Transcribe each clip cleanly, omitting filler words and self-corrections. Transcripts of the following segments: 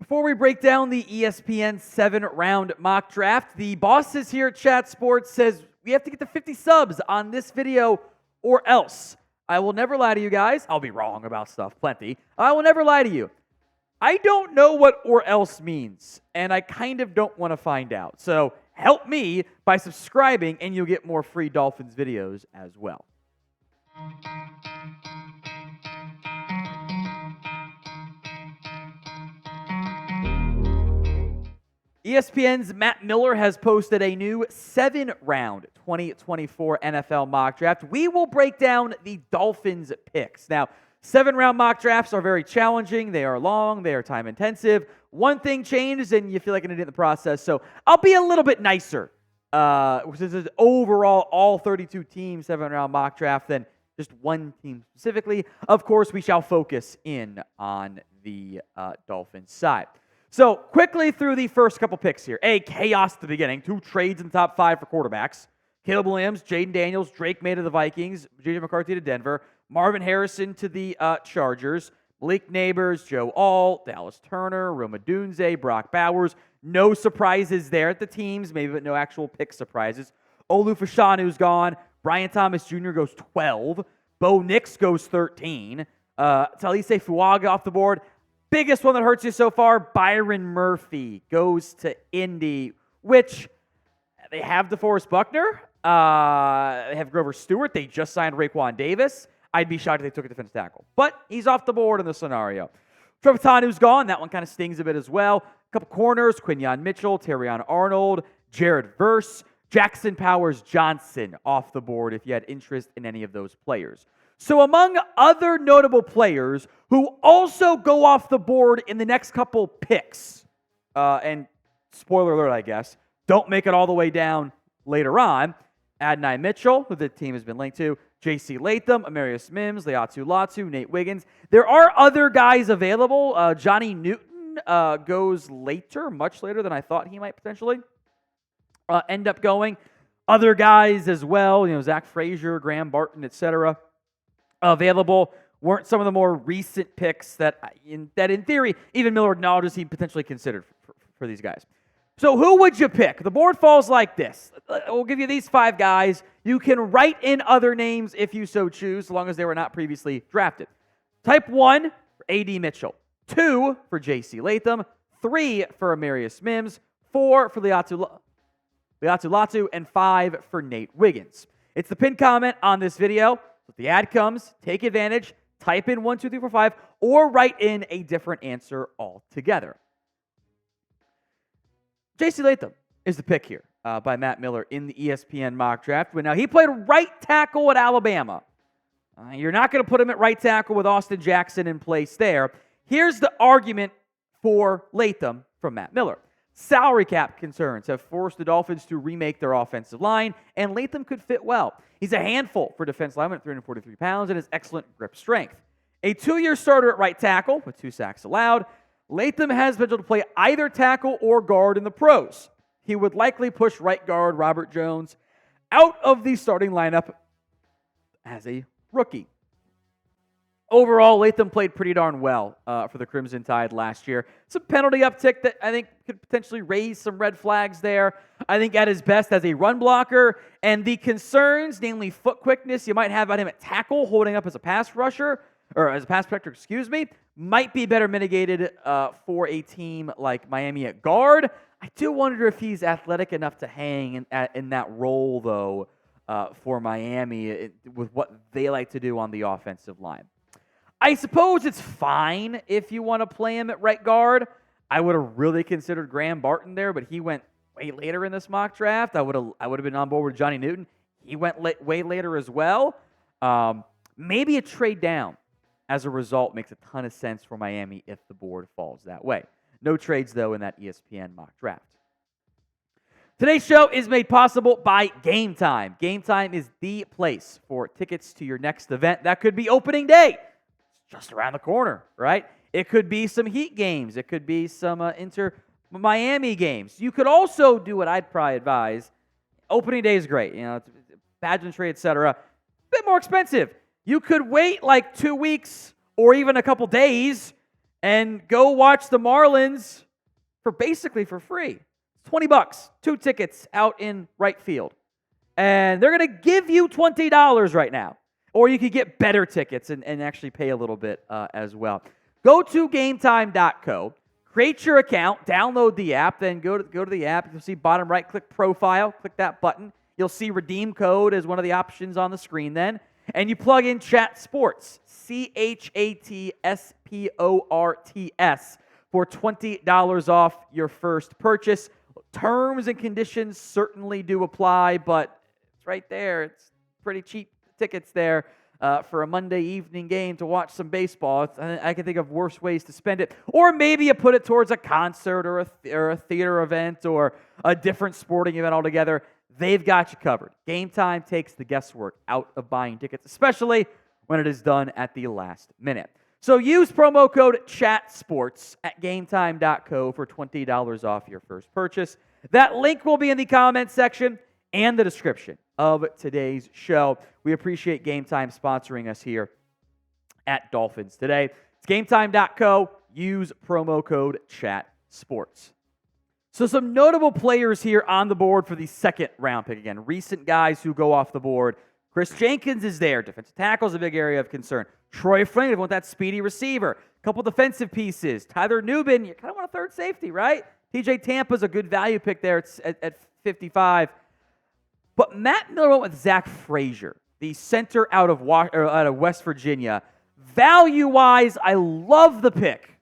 Before we break down the ESPN 7-round mock draft, the bosses here at Chat Sports says we have to get to 50 subs on this video or else. I will never lie to you guys. I'll be wrong about stuff, plenty. I will never lie to you. I don't know what or else means, and I kind of don't want to find out. So help me by subscribing, and you'll get more free Dolphins videos as well. ESPN's Matt Miller has posted a new 7-round 2024 NFL mock draft. We will break down the Dolphins picks. Now, 7-round mock drafts are very challenging. They are long. They are time-intensive. One thing changes, and you feel like an idiot in the process. So I'll be a little bit nicer, which is overall all 32 teams 7-round mock draft than just one team specifically. Of course, we shall focus in on the Dolphins side. So, quickly through the first couple picks here. Chaos at the beginning. 2 trades in the top 5 for quarterbacks. Caleb Williams, Jaden Daniels, Drake May to the Vikings, J.J. McCarthy to Denver, Marvin Harrison to the Chargers, Malik Neighbors, Joe Alt, Dallas Turner, Roma Dunze, Brock Bowers. No surprises there at the teams, maybe, but no actual pick surprises. Olu Fashanu's gone. Brian Thomas Jr. goes 12. Bo Nix goes 13. Talise Fuaga off the board. Biggest one that hurts you so far, Byron Murphy goes to Indy, which they have DeForest Buckner. They have Grover Stewart. They just signed Raekwon Davis. I'd be shocked if they took a defensive tackle. But he's off the board in the scenario. Trevor Tanu's gone. That one kind of stings a bit as well. A couple corners, Quinyon Mitchell, Terrion Arnold, Jared Verse, Jackson Powers Johnson off the board if you had interest in any of those players. So among other notable players who also go off the board in the next couple picks, and spoiler alert, I guess, don't make it all the way down later on, Adonai Mitchell, who the team has been linked to, J.C. Latham, Amarius Mims, Leatu Latu, Nate Wiggins. There are other guys available. Johnny Newton goes later, much later than I thought he might potentially end up going. Other guys as well, Zach Frazier, Graham Barton, etc., available. Weren't some of the more recent picks that in theory, even Miller acknowledges he potentially considered for these guys. So who would you pick? The board falls like this. We'll give you these 5 guys. You can write in other names if you so choose, as long as they were not previously drafted. Type 1 for A.D. Mitchell, 2 for J.C. Latham, 3 for Amarius Mims, 4 for Leatu Latu, and 5 for Nate Wiggins. It's the pinned comment on this video. If the ad comes, take advantage, type in 1, 2, 3, 4, 5, or write in a different answer altogether. J.C. Latham is the pick here by Matt Miller in the ESPN mock draft. Now, he played right tackle at Alabama. You're not going to put him at right tackle with Austin Jackson in place there. Here's the argument for Latham from Matt Miller. Salary cap concerns have forced the Dolphins to remake their offensive line, and Latham could fit well. He's a handful for defense lineman at 343 pounds and has excellent grip strength. A 2-year starter at right tackle with 2 sacks allowed, Latham has potential to play either tackle or guard in the pros. He would likely push right guard Robert Jones out of the starting lineup as a rookie. Overall, Latham played pretty darn well for the Crimson Tide last year. Some penalty uptick that I think could potentially raise some red flags there. I think at his best as a run blocker, and the concerns, namely foot quickness, you might have about him at tackle, holding up as a pass rusher, or as a pass protector, might be better mitigated for a team like Miami at guard. I do wonder if he's athletic enough to hang in that role, though, for Miami with what they like to do on the offensive line. I suppose it's fine if you want to play him at right guard. I would have really considered Graham Barton there, but he went way later in this mock draft. I would have been on board with Johnny Newton. He went way later as well. Maybe a trade down as a result makes a ton of sense for Miami if the board falls that way. No trades, though, in that ESPN mock draft. Today's show is made possible by Game Time. Game Time is the place for tickets to your next event. That could be opening day. Just around the corner, right? It could be some Heat games. It could be some Inter-Miami games. You could also do what I'd probably advise. Opening day is great. It's pageantry, etc. A bit more expensive. You could wait like 2 weeks or even a couple days and go watch the Marlins basically for free. $20, 2 tickets out in right field. And they're going to give you $20 right now. Or you could get better tickets and actually pay a little bit as well. Go to gametime.co, create your account, download the app, then go to the app. You'll see bottom right, click profile, click that button. You'll see redeem code as one of the options on the screen then. And you plug in Chat Sports, ChatSports, for $20 off your first purchase. Terms and conditions certainly do apply, but it's right there. It's pretty cheap tickets there for a Monday evening game to watch some baseball. I can think of worse ways to spend it. Or maybe you put it towards a concert or a theater event or a different sporting event altogether. They've got you covered. Game Time takes the guesswork out of buying tickets, especially when it is done at the last minute. So use promo code CHATSPORTS at gametime.co for $20 off your first purchase. That link will be in the comment section and the description of today's show. We appreciate Game Time sponsoring us here at Dolphins Today. It's gametime.co. Use promo code CHATSPORTS. So some notable players here on the board for the second round pick again. Recent guys who go off the board. Chris Jenkins is there. Defensive tackle is a big area of concern. Troy Franklin, want that speedy receiver. A couple defensive pieces. Tyler Nubin, you kind of want a third safety, right? TJ Tampa's a good value pick there at 55. But Matt Miller went with Zach Frazier, the center out of West Virginia. Value-wise, I love the pick.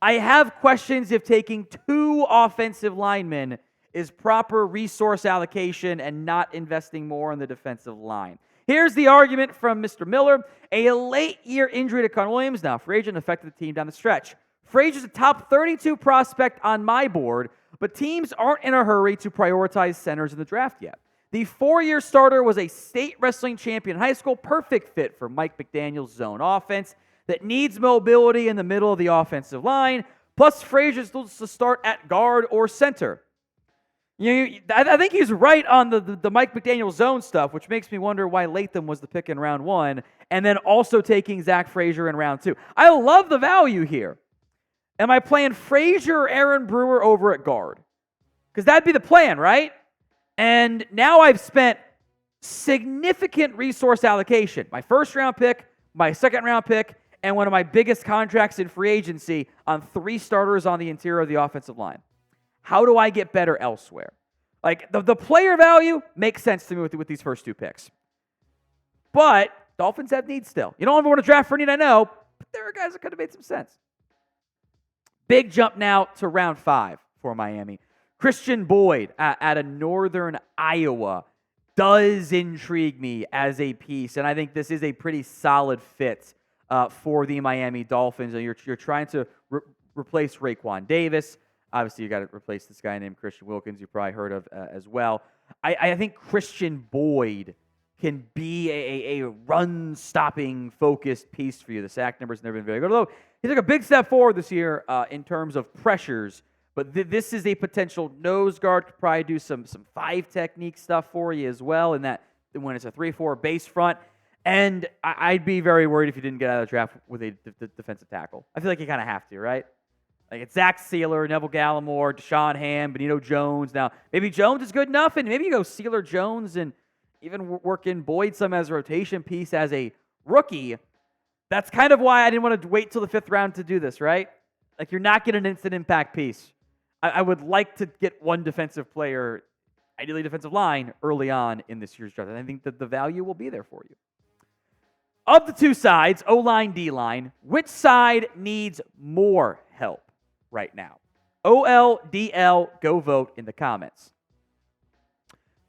I have questions if taking 2 offensive linemen is proper resource allocation and not investing more on the defensive line. Here's the argument from Mr. Miller. A late-year injury to Con Williams. Now, Frazier affected the team down the stretch. Frazier's a top 32 prospect on my board, but teams aren't in a hurry to prioritize centers in the draft yet. The 4-year starter was a state wrestling champion in high school, perfect fit for Mike McDaniel's zone offense that needs mobility in the middle of the offensive line, plus Frazier's supposed to start at guard or center. I think he's right on the Mike McDaniel zone stuff, which makes me wonder why Latham was the pick in round 1, and then also taking Zach Frazier in round 2. I love the value here. Am I playing Frazier or Aaron Brewer over at guard? Because that'd be the plan, right? And now I've spent significant resource allocation. My first round pick, my second round pick, and one of my biggest contracts in free agency on 3 starters on the interior of the offensive line. How do I get better elsewhere? Like, the player value makes sense to me with these first 2 picks. But Dolphins have needs still. You don't ever want to draft for need, I know, but there are guys that could have made some sense. Big jump now to round 5 for Miami. Khristian Boyd out of Northern Iowa does intrigue me as a piece, and I think this is a pretty solid fit for the Miami Dolphins. You're trying to replace Raekwon Davis. Obviously, you got to replace this guy named Christian Wilkins, you probably heard of as well. I think Khristian Boyd can be a run-stopping, focused piece for you. The sack number's never been very good. Although he took a big step forward this year in terms of pressures, but this is a potential nose guard. Could probably do some 5 technique stuff for you as well, in that when it's a 3-4 base front. And I'd be very worried if you didn't get out of the draft with a defensive tackle. I feel like you kind of have to, right? Like, it's Zach Sealer, Neville Gallimore, Deshaun Ham, Benito Jones. Now, maybe Jones is good enough, and maybe you go Sealer, Jones, and even work in Boyd some as a rotation piece as a rookie. That's kind of why I didn't want to wait till the 5th round to do this, right? Like, you're not getting an instant impact piece. I would like to get one defensive player, ideally defensive line, early on in this year's draft. And I think that the value will be there for you. Of the 2 sides, O-line, D-line, which side needs more help right now? OL, DL, go vote in the comments.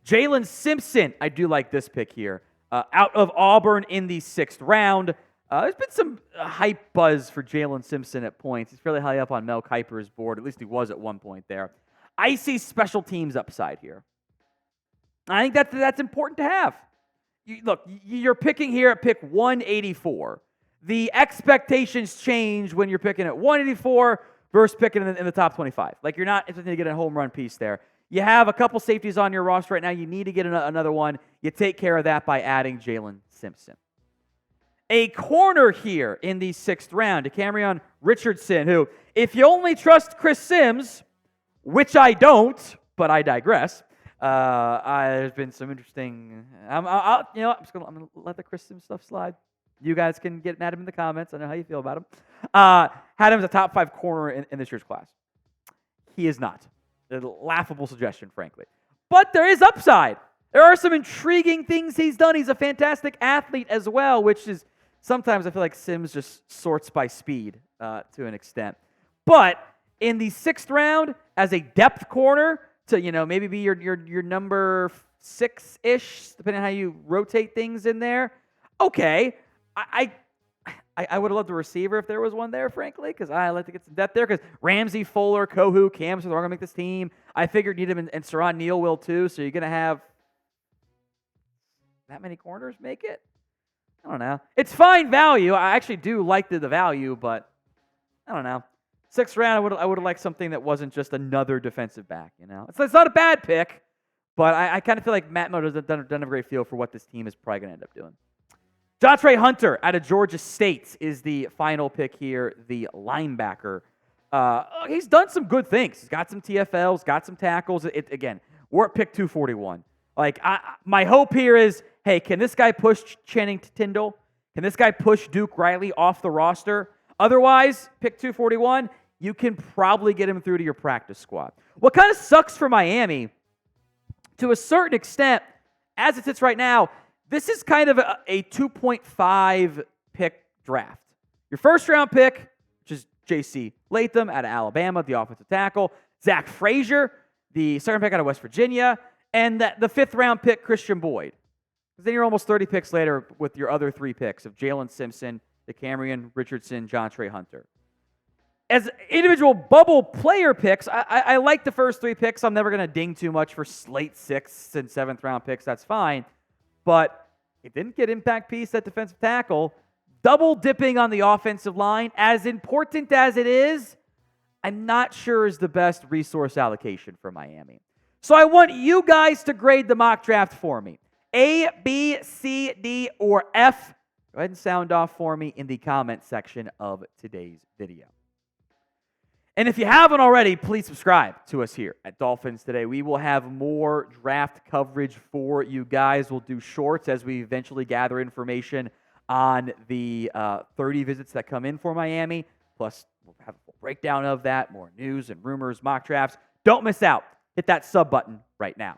Jaylin Simpson, I do like this pick here. Out of Auburn in the 6th round. There's been some hype buzz for Jaylin Simpson at points. He's fairly high up on Mel Kiper's board. At least he was at one point there. I see special teams upside here. I think that's important to have. You're picking here at pick 184. The expectations change when you're picking at 184 versus picking in the top 25. Like, you're not expecting to get a home run piece there. You have a couple safeties on your roster right now. You need to get another one. You take care of that by adding Jaylin Simpson. a corner here in the 6th round, Decamerion Richardson, who, if you only trust Chris Sims, which I don't, but I digress, there's been some interesting. I'm gonna let the Chris Sims stuff slide. You guys can get mad at him in the comments. I know how you feel about him. Had him as a top 5 corner in this year's class. He is not. A laughable suggestion, frankly. But there is upside. There are some intriguing things he's done. He's a fantastic athlete as well, which is sometimes I feel like Sims just sorts by speed to an extent. But in the 6th round, as a depth corner, to maybe be your number 6-ish, depending on how you rotate things in there. Okay, I would have loved a receiver if there was one there, frankly, because I like to get some depth there. Because Ramsey, Fuller, Kohu, Cam, so they're all gonna make this team. I figured need him, and Saran Neal will too. So you're gonna have that many corners make it. I don't know. It's fine value. I actually do like the value, but I don't know. 6th round, I would have liked something that wasn't just another defensive back. It's not a bad pick, but I kind of feel like Matt Moe doesn't have a great feel for what this team is probably going to end up doing. Jontrey Hunter out of Georgia State is the final pick here, the linebacker. He's done some good things. He's got some TFLs, got some tackles. Again, we're at pick 241. My hope here is, hey, can this guy push Channing Tindall? Can this guy push Duke Riley off the roster? Otherwise, pick 241, you can probably get him through to your practice squad. What kind of sucks for Miami, to a certain extent, as it sits right now, this is kind of a 2.5 pick draft. Your 1st round pick, which is J.C. Latham out of Alabama, the offensive tackle. Zach Frazier, the 2nd pick out of West Virginia. And the 5th round pick, Khristian Boyd. Because then you're almost 30 picks later with your other 3 picks of Jaylin Simpson, Decamerion, Richardson, Jontrey Hunter. As individual bubble player picks, I like the first 3 picks. I'm never going to ding too much for late 6th and 7th round picks. That's fine. But it didn't get impact piece at defensive tackle. Double dipping on the offensive line, as important as it is, I'm not sure is the best resource allocation for Miami. So I want you guys to grade the mock draft for me. A, B, C, D, or F. Go ahead and sound off for me in the comment section of today's video. And if you haven't already, please subscribe to us here at Dolphins Today. We will have more draft coverage for you guys. We'll do shorts as we eventually gather information on the 30 visits that come in for Miami. Plus, we'll have a full breakdown of that, more news and rumors, mock drafts. Don't miss out. Hit that sub button right now.